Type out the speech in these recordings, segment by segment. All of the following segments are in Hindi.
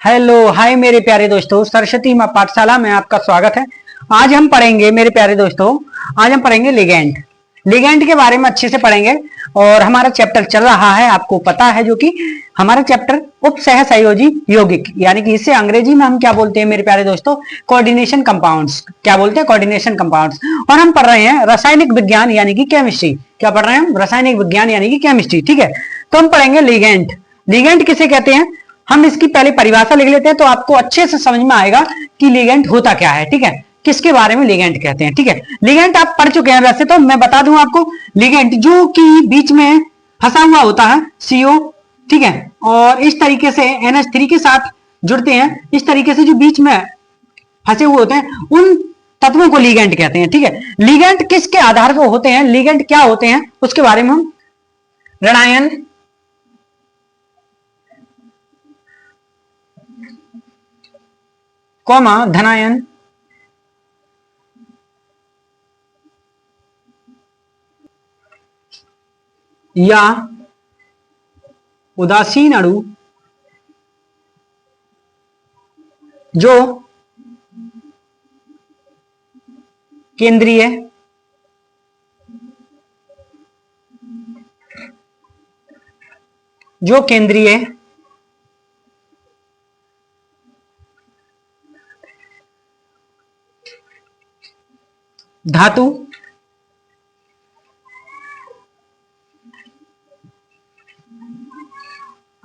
हेलो हाय मेरे प्यारे दोस्तों, सरस्वती मां पाठशाला में आपका स्वागत है। आज हम पढ़ेंगे मेरे प्यारे दोस्तों, आज हम पढ़ेंगे लिगेंड। लिगेंड के बारे में अच्छे से पढ़ेंगे और हमारा चैप्टर चल रहा है, आपको पता है, जो कि हमारा चैप्टर उपसह संयोजी यौगिक, यानी कि इसे अंग्रेजी में हम क्या बोलते हैं मेरे प्यारे दोस्तों, कोऑर्डिनेशन कंपाउंड्स। क्या बोलते हैं? Coordination compounds. और हम पढ़ रहे हैं रासायनिक विज्ञान यानी कि केमिस्ट्री। क्या पढ़ रहे हैं हम? रासायनिक विज्ञान यानी कि केमिस्ट्री। ठीक है, तो हम पढ़ेंगे लिगेंड। लिगेंड किसे कहते हैं? हम इसकी पहले परिभाषा लिख लेते हैं तो आपको अच्छे से समझ में आएगा कि लिगेंड होता क्या है। ठीक है, किसके बारे में लिगेंड कहते हैं। ठीक है, लिगेंड आप पढ़ चुके हैं वैसे, तो मैं बता दूं आपको। लिगेंड जो कि बीच में फंसा हुआ होता है CO, ठीक है, और इस तरीके से NH3 के साथ जुड़ते हैं, इस तरीके से जो बीच में फंसे हुए होते हैं उन तत्वों को लिगेंड कहते हैं। ठीक है, लिगेंड किसके आधार पर होते हैं, लिगेंड क्या होते हैं, उसके बारे में हम ऋणायन, कॉमा धनायन, या उदासीन अणु जो केंद्रीय धातु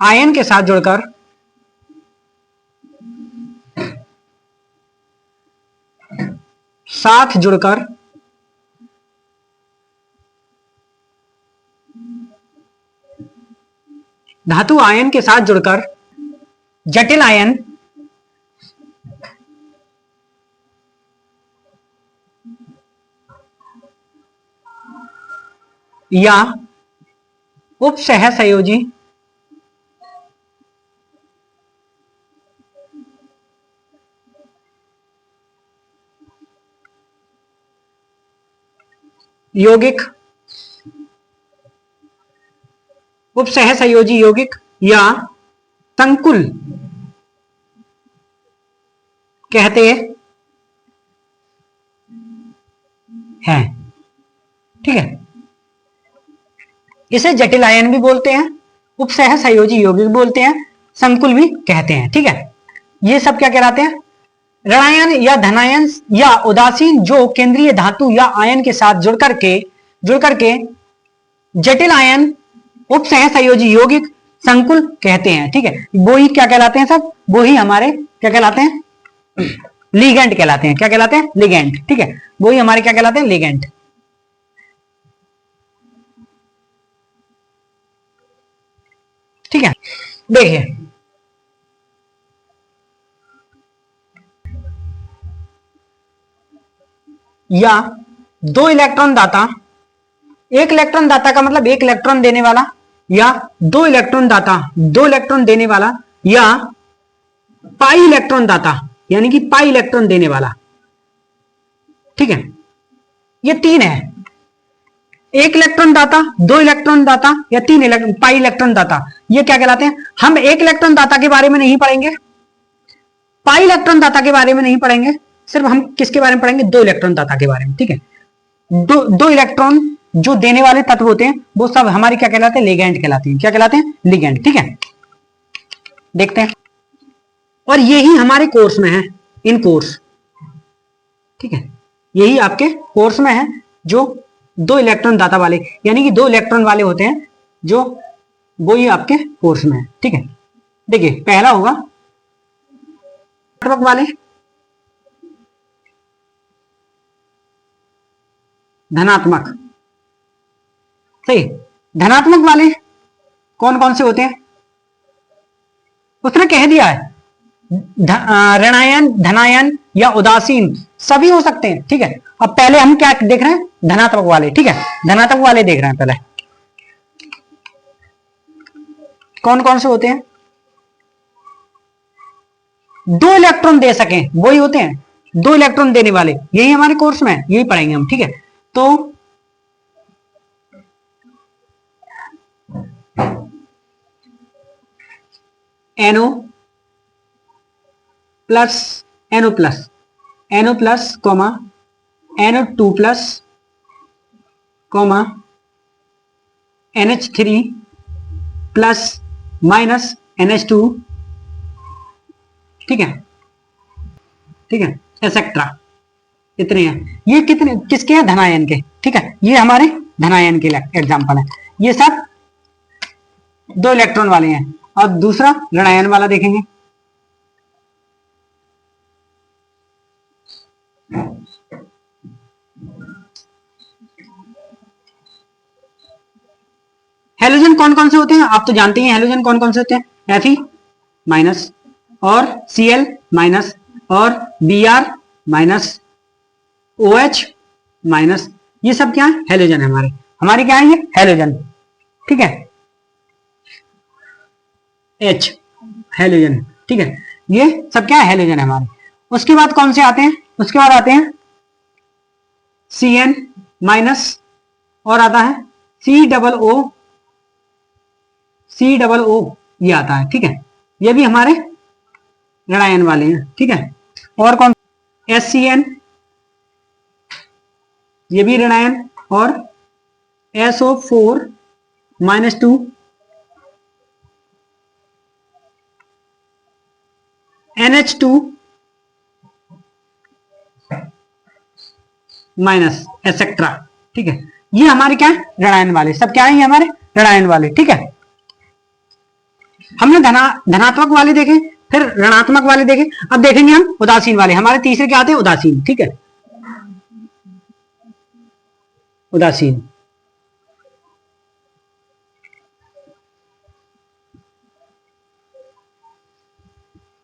आयन के साथ जुड़कर धातु आयन के साथ जुड़कर जटिल आयन या उपसह संयोजी यौगिक, उपसह संयोजी यौगिक या संकुल कहते हैं। ठीक है, इसे जटिल आयन भी बोलते हैं, उपसह संयोजी यौगिक बोलते हैं, संकुल भी कहते हैं। ठीक है, ये सब क्या कहलाते हैं? ऋणायन या धनायन या उदासीन जो केंद्रीय धातु या आयन के साथ जुड़कर के जटिल आयन, उपसह संयोजी यौगिक, संकुल कहते हैं। ठीक है, वो ही क्या कहलाते हैं सब? वो ही हमारे क्या कहलाते हैं? लिगेंड कहलाते हैं। क्या कहलाते हैं? लिगेंड। ठीक है, वो ही हमारे क्या कहलाते हैं? लिगेंड। ठीक है, देखिए या दो इलेक्ट्रॉन दाता, एक इलेक्ट्रॉन दाता का मतलब एक इलेक्ट्रॉन देने वाला, या दो इलेक्ट्रॉन दाता दो इलेक्ट्रॉन देने वाला, या पाई इलेक्ट्रॉन दाता यानी कि पाई इलेक्ट्रॉन देने वाला। ठीक है, ये तीन है, एक इलेक्ट्रॉन दाता, दो इलेक्ट्रॉन दाता, या तीन पाई इलेक्ट्रॉन दाता। ये क्या कहलाते हैं? हम एक इलेक्ट्रॉन दाता के बारे में नहीं पढ़ेंगे, पाई इलेक्ट्रॉन दाता के बारे में नहीं पढ़ेंगे, सिर्फ हम किसके बारे में पढ़ेंगे? दो इलेक्ट्रॉन दाता के बारे में। ठीक है, दो इलेक्ट्रॉन जो देने वाले तत्व होते हैं वो सब हमारे क्या कहलाते हैं? लिगेंड कहलाते हैं। क्या कहलाते हैं? लिगेंड। ठीक है, देखते हैं, और यही हमारे कोर्स में है, इन कोर्स। ठीक है, यही आपके कोर्स में है, जो दो इलेक्ट्रॉन दाता वाले यानी कि दो इलेक्ट्रॉन वाले होते हैं, जो वो ही आपके कोर्स में है। ठीक है, देखिए पहला होगा धनात्मक वाले, धनात्मक, सही। धनात्मक वाले कौन कौन से होते हैं? उसने कह दिया है, ऋणायन, धनायन या उदासीन सभी हो सकते हैं। ठीक है, अब पहले हम क्या देख रहे हैं? धनात्मक वाले। ठीक है, धनात्मक वाले देख रहे हैं पहले कौन कौन से होते हैं? दो इलेक्ट्रॉन दे सकें वही होते हैं, दो इलेक्ट्रॉन देने वाले, यही हमारे कोर्स में है, यही पढ़ेंगे हम। ठीक है, तो NO plus NO plus, NO plus comma NO2 plus comma NH3 plus minus NH2, ठीक है, ठीक है, एक्सेट्रा। इतने हैं। ये कितने किसके हैं? धनायन के, ठीक है, ये हमारे धनायन के एग्जाम्पल है। ये सब 2 इलेक्ट्रॉन वाले हैं। और दूसरा ऋणायन वाला देखेंगे। हेलोजन कौन कौन से होते हैं? आप तो जानते हैं हेलोजन कौन कौन से होते हैं। Fe माइनस और Cl माइनस और Br माइनस, OH माइनस, ये सब क्या है? हेलोजन है हमारे। हमारे क्या है? ये हेलोजन, ठीक है, H हेलोजन, ठीक है, ये सब क्या है? हेलोजन है हमारे। उसके बाद कौन से आते हैं? उसके बाद आते हैं Cn माइनस और आता है COO, ये आता है, ठीक है, ये भी हमारे ऋणायन वाले हैं, ठीक है। और कौन? SCN, ये भी ऋणायन, और SO4 -2, NH2 माइनस, एक्सेट्रा, ठीक है। ये हमारे क्या है? ऋणायन वाले। सब क्या है? ये हमारे ऋणायन वाले, ठीक है। हमने धनात्मक वाले देखे, फिर ऋणात्मक वाले देखे। अब देखेंगे हम उदासीन वाले। हमारे तीसरे क्या आते हैं? उदासीन, ठीक है, उदासीन।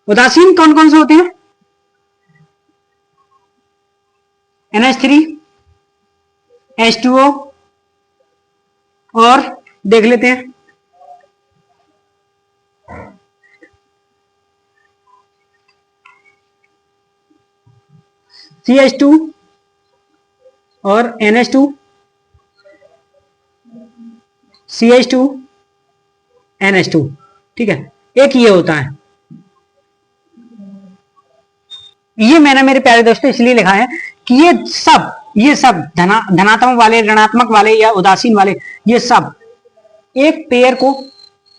उदासीन कौन कौन से होते हैं? NH3, H2O, और देख लेते हैं CH2 और NH2, CH2 NH2, ठीक है। एक ये होता है, ये मैंने मेरे प्यारे दोस्तों इसलिए लिखा है कि ये सब धनात्मक वाले, ऋणात्मक वाले या उदासीन वाले, ये सब एक पेयर को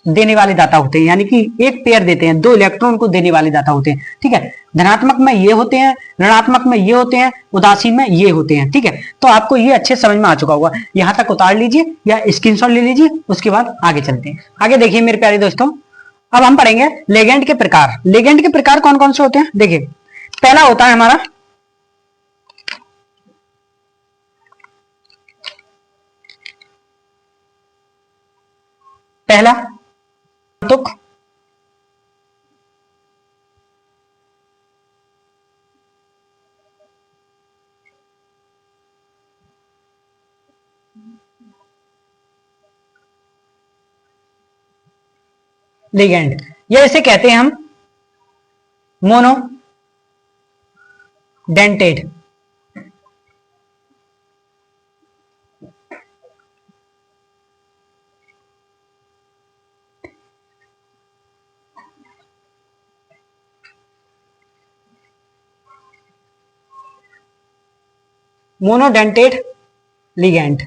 देने वाले दाता होते हैं। यानी कि एक पेयर देते हैं, 2 इलेक्ट्रॉन को देने वाले दाता होते हैं, ठीक है। धनात्मक में ये होते हैं, ऋणात्मक में ये होते हैं, उदासीन में ये होते हैं, ठीक है। तो आपको ये अच्छे समझ में आ चुका होगा। यहां तक उतार लीजिए या स्क्रीनशॉट ले लीजिए, उसके बाद आगे चलते हैं। आगे देखिए मेरे प्यारे दोस्तों, अब हम पढ़ेंगे लिगेंड के प्रकार। लिगेंड के प्रकार कौन कौन से होते हैं? देखिए, पहला होता है हमारा धनात्मक, लिगेंड, या इसे कहते हैं हम मोनो डेंटेड, मोनोडेंटेड लिगेंड,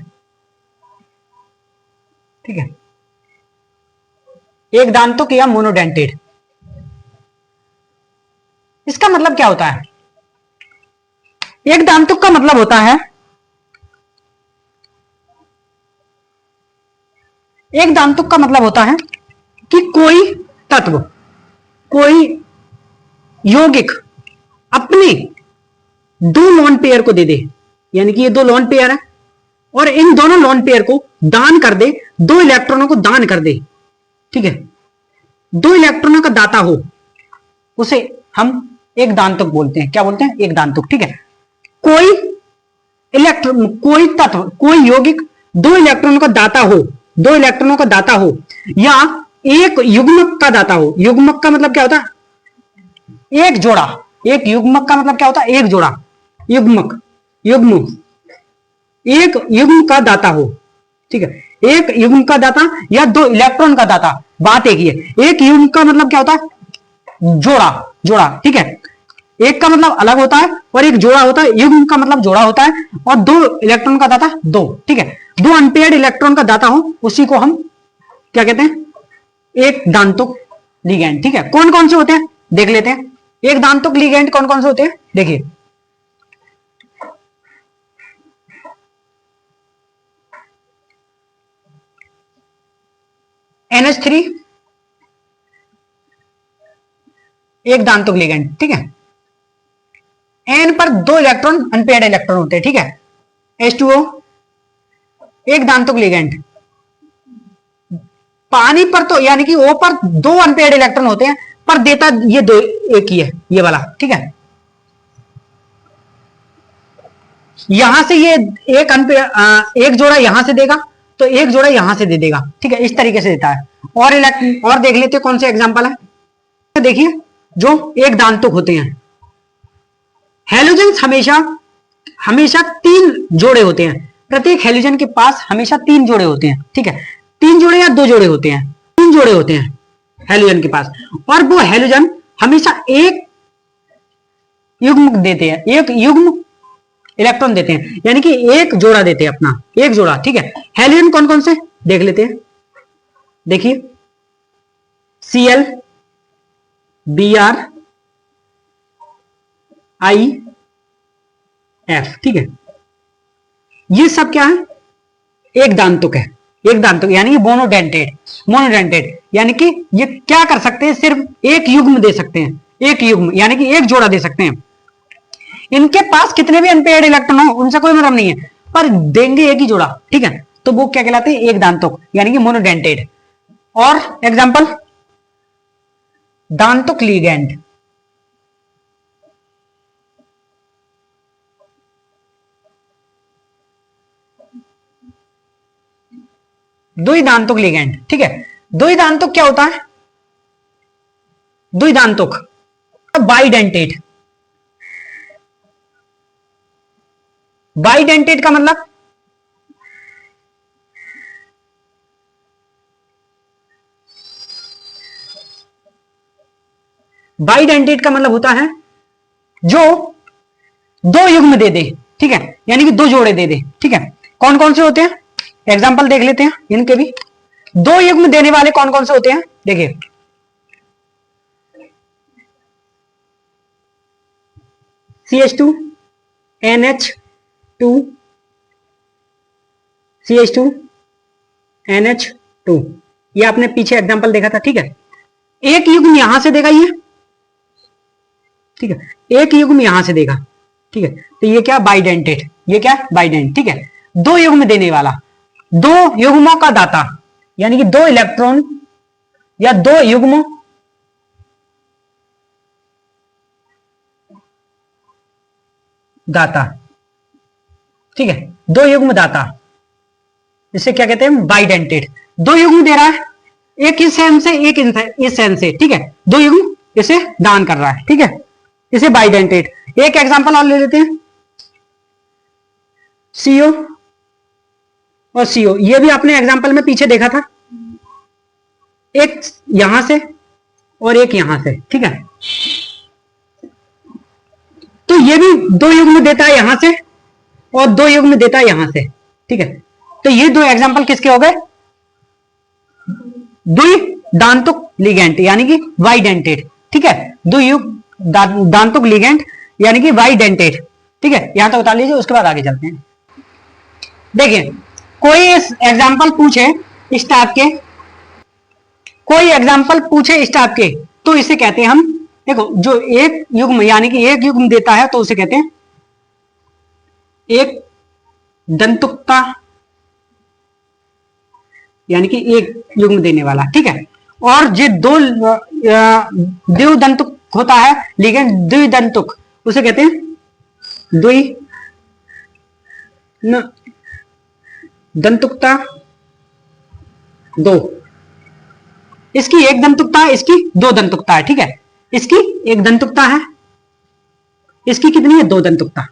ठीक है। एक दांतुक या मोनोडेंटेड, इसका मतलब क्या होता है? एक दांतुक का मतलब होता है, एक दांतुक का मतलब होता है कि कोई तत्व, कोई यौगिक अपने 2 लोन पेयर को दे दे। यानी कि ये 2 लोन पेयर है और इन दोनों लोन पेयर को दान कर दे, 2 इलेक्ट्रॉनों को दान कर दे, ठीक है। 2 इलेक्ट्रॉनों का दाता हो, उसे हम एक दांतुक बोलते हैं। क्या बोलते हैं? एक दांतुक, ठीक है। कोई तत्व, कोई यौगिक 2 इलेक्ट्रॉनों का दाता हो, 2 इलेक्ट्रॉनों का दाता हो, या एक युग्मक का दाता हो। युग्मक का मतलब क्या होता है? एक जोड़ा। एक युग्मक का मतलब क्या होता है? एक जोड़ा। युग्मक, युग्म, एक युग्म का दाता हो, ठीक है। एक युग्म का दाता या 2 इलेक्ट्रॉन का दाता, बात एक ही है। एक युग्म का मतलब क्या होता है? जोड़ा, जोड़ा, ठीक है। एक का मतलब अलग होता है और एक जोड़ा होता है, युग्म का मतलब जोड़ा होता है, और दो इलेक्ट्रॉन का दाता दो, ठीक है। दो अनपेयर्ड इलेक्ट्रॉन का दाता हो उसी को हम क्या कहते हैं, एक दांतुक लिगैंड, ठीक है। कौन कौन से होते हैं देख लेते हैं। एक दांतुक लिगैंड कौन कौन से होते हैं देखिए, NH3 एक दांतुक लिगैंड, ठीक है। N पर दो इलेक्ट्रॉन अनपेयर्ड इलेक्ट्रॉन होते हैं, ठीक है। H2O एक दांतुक लिगैंड। पानी पर तो यानी कि O पर दो अनपेयर्ड इलेक्ट्रॉन होते हैं, पर देता ये दो एक ही है, ये वाला, ठीक है। यहां से ये एक एक जोड़ा यहां से देगा तो एक जोड़ा यहां से दे देगा, ठीक है, इस तरीके से देता है। और देख लेते हैं कौन से एग्जांपल है। देखिए जो एक दांतुक होते हैं, हेलोजन्स हमेशा हमेशा तीन जोड़े होते हैं, प्रत्येक हेलोजन के पास हमेशा तीन जोड़े होते हैं, ठीक है। तीन जोड़े या दो जोड़े होते हैं, तीन जोड़े होते हैं हेलोजन के पास, और वो हेलोजन हमेशा एक युग्म देते हैं, एक युग्म इलेक्ट्रॉन देते हैं, यानी कि एक जोड़ा देते हैं अपना, एक जोड़ा, ठीक है। हेलोजन कौन कौन से देख लेते हैं। देखिए Cl, Br, I, F, ठीक है। ये सब क्या है, एक दांतुक है, एक दांतुक यानी कि मोनोडेंटेड, यानी कि ये क्या कर सकते हैं, सिर्फ एक युग्म दे सकते हैं, एक युग्म यानी कि एक जोड़ा दे सकते हैं। इनके पास कितने भी अनपेयर्ड इलेक्ट्रॉन हो उनसे कोई मतलब नहीं है, पर देंगे एक ही जोड़ा, ठीक है। तो वो क्या कहलाते हैं, एक दांतुक यानी कि मोनोडेंटेड। और एग्जांपल दांतुक लिगैंड, द्विदांतुक लिगैंड, ठीक है। द्विदांतुक क्या होता है, द्विदांतुक बाइडेंटेड, बाइडेंटेड का मतलब बाइडेंटेड का मतलब होता है जो दो युग्म दे दे, ठीक है, यानी कि दो जोड़े दे दे, ठीक है। कौन कौन से होते हैं एग्जांपल देख लेते हैं इनके भी। दो युग्म देने वाले कौन कौन से होते हैं देखिए, CH2 NH2 CH2 NH2, ये आपने पीछे एग्जांपल देखा था, ठीक है। एक युग्म यहां से देगा ये, ठीक है, एक युग्म यहां से देगा, ठीक है। तो ये क्या बाइडेंटेड, ये क्या बाइडेंट, ठीक है। दो युग्म देने वाला, दो युग्मों का दाता, यानी कि दो इलेक्ट्रॉन या दो युग्म दाता, ठीक है, दो युग्म दाता, इसे क्या कहते हैं बाइडेंटेड। दो युग्म दे रहा है, एक इस एंड से एक इस एंड से, ठीक है, दो युग्म इसे दान कर रहा है, ठीक है, इसे बाइडेंटेड। एक एग्जांपल और ले लेते हैं, CO और CO, ये भी आपने एग्जांपल में पीछे देखा था, एक यहां से और एक यहां से, ठीक है। तो ये भी दो युग्म देता है यहां से और दो युग्म देता है यहां से, ठीक है। तो ये दो एग्जांपल किसके हो गए, द्विदांतुक लिगैंड यानी कि बाइडेंटेड, ठीक है। दांतुक लिगैंड यानी कि बाइडेंटेड, ठीक है। यहां तक बता लीजिए, उसके बाद आगे चलते हैं। देखिए कोई एग्जांपल पूछे इस टाइप के, कोई एग्जांपल पूछे इस टाइप के, तो इसे कहते हैं हम, देखो जो एक युग्म यानी कि एक युग्म देता है तो उसे कहते हैं एक दंतुकता, यानी कि एक युग्म देने वाला, ठीक है। और जो दो द्विदंतुक होता है लिगेंड, द्विदंतुक, उसे कहते हैं दंतुकता दो। इसकी एक दंतुकता है, इसकी दो दंतुकता है, ठीक है। इसकी एक दंतुकता है, इसकी कितनी है, दो दंतुकता,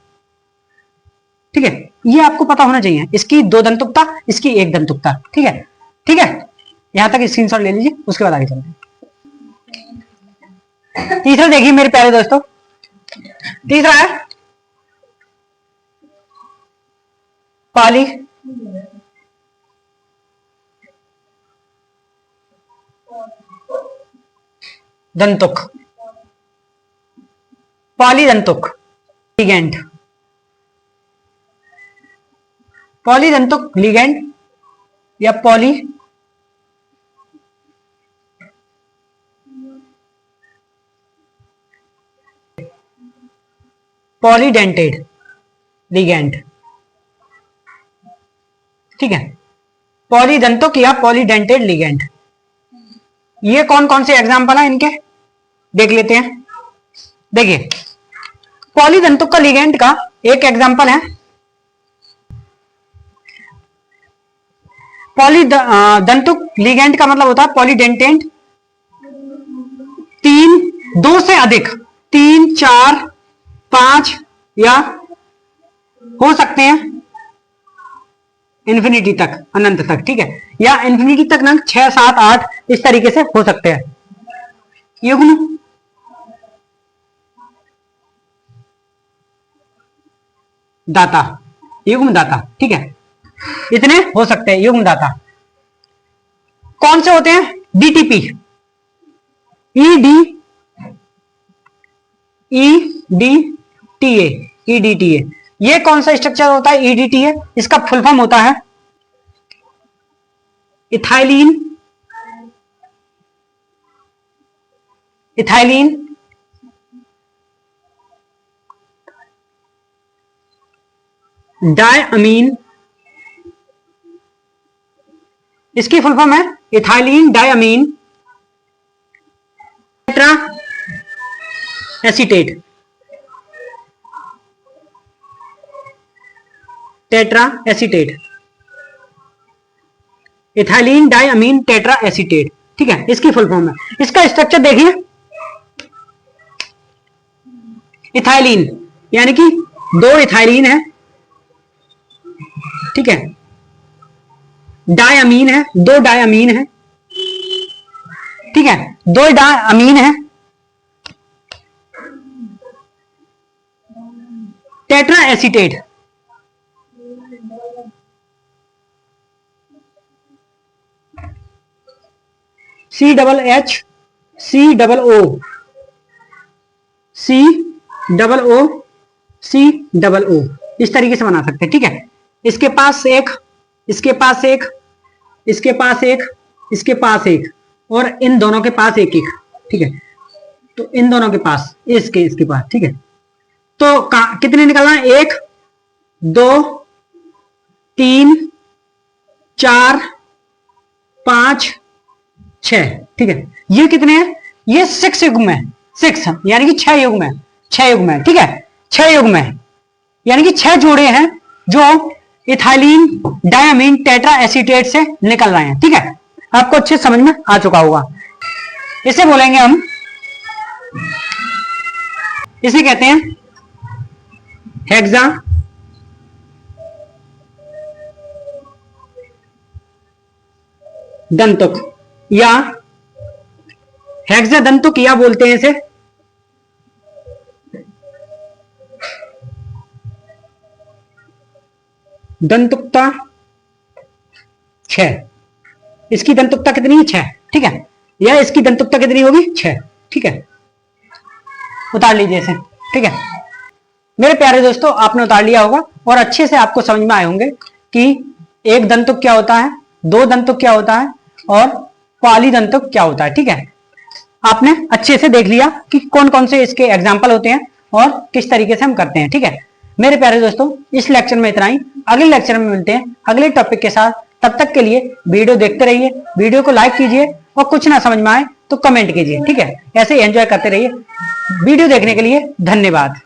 ठीक है। ये आपको पता होना चाहिए, इसकी दो दंतुकता, इसकी एक दंतुकता, ठीक है, ठीक है। यहां तक स्क्रीनशॉट ले लीजिए, उसके बाद आगे चलते हैं। तीसरा देखिए मेरे प्यारे दोस्तों, तीसरा है पाली दंतुक, पॉलीदंतुक लिगेंड, पॉलीदंतुक लिगेंड या पॉलीडेंटेड लिगेंड। ठीक है, पॉलीदंतुक या पॉलीडेंटेड लिगेंड। ये कौन कौन से एग्जाम्पल है इनके देख लेते हैं। देखिए, पॉलीदंतुक का लिगेंड का एक एग्जाम्पल है पॉलीदंतुक लिगेंड का मतलब होता है पॉलीडेंटेड, दो से अधिक, 3, 4, 5 या हो सकते हैं इन्फिनिटी तक, अनंत तक। ठीक है, या इन्फिनिटी तक ना 6, 7, 8 इस तरीके से हो सकते हैं। युग्म दाता, युग्म दाता। ठीक है, इतने हो सकते हैं युग्म दाता। कौन से होते हैं? DTP, EDTA. ये कौन सा स्ट्रक्चर होता है? ईडीटीए। इसका फुल फॉर्म होता है इथाइलिन डायअमीन। इसकी फुल फॉर्म है ethylene diamine tetra acetate, tetra acetate, ethylene diamine tetra acetate. ठीक है, इसकी फुल फॉर्म है। इसका स्ट्रक्चर देखिए, इथाइलिन यानी कि 2 इथाइलिन है। ठीक है, डायअमीन है, 2 डायअमीन है। ठीक है, 2 डायअमीन है। टेट्रा एसीटेट, COO इस तरीके से बना सकते हैं। ठीक है, इसके पास एक, इसके पास एक, इसके पास एक, इसके पास एक, और इन दोनों के पास एक एक। ठीक है, तो इन दोनों के पास, इसके पास। ठीक है, तो कितने निकलना है? 1, 2, 3, 4, 5, 6। ठीक है, ये कितने हैं? ये 6 युग्म है। 6 यानी कि 6 युग्म है, 6 युग्म है। ठीक है, 6 युग्म है यानी कि 6 जोड़े हैं जो इथाइलिन डायअमीन टेट्रा एसीटेट से निकल रहे हैं। ठीक है, आपको अच्छे समझ में आ चुका होगा। इसे बोलेंगे हम, इसे कहते हैं हेक्सा दंतुक या हेक्सा दंतुक या बोलते हैं इसे दंतुकता 6। इसकी दंतुकता कितनी है? 6। ठीक है, या इसकी दंतुकता कितनी होगी? 6। ठीक है, उतार लीजिए इसे। ठीक है मेरे प्यारे दोस्तों, आपने उतार लिया होगा और अच्छे से आपको समझ में आए होंगे कि एक दंतुक क्या होता है, 2 दंतुक क्या होता है और पॉलीदंतुक क्या होता है। ठीक है, आपने अच्छे से देख लिया कि कौन कौन से इसके एग्जाम्पल होते हैं और किस तरीके से हम करते हैं। ठीक है मेरे प्यारे दोस्तों, इस लेक्चर में इतना ही। अगले लेक्चर में मिलते हैं अगले टॉपिक के साथ। तब तक के लिए वीडियो देखते रहिए, वीडियो को लाइक कीजिए और कुछ ना समझ में आए तो कमेंट कीजिए। ठीक है, ऐसे ही एंजॉय करते रहिए। वीडियो देखने के लिए धन्यवाद।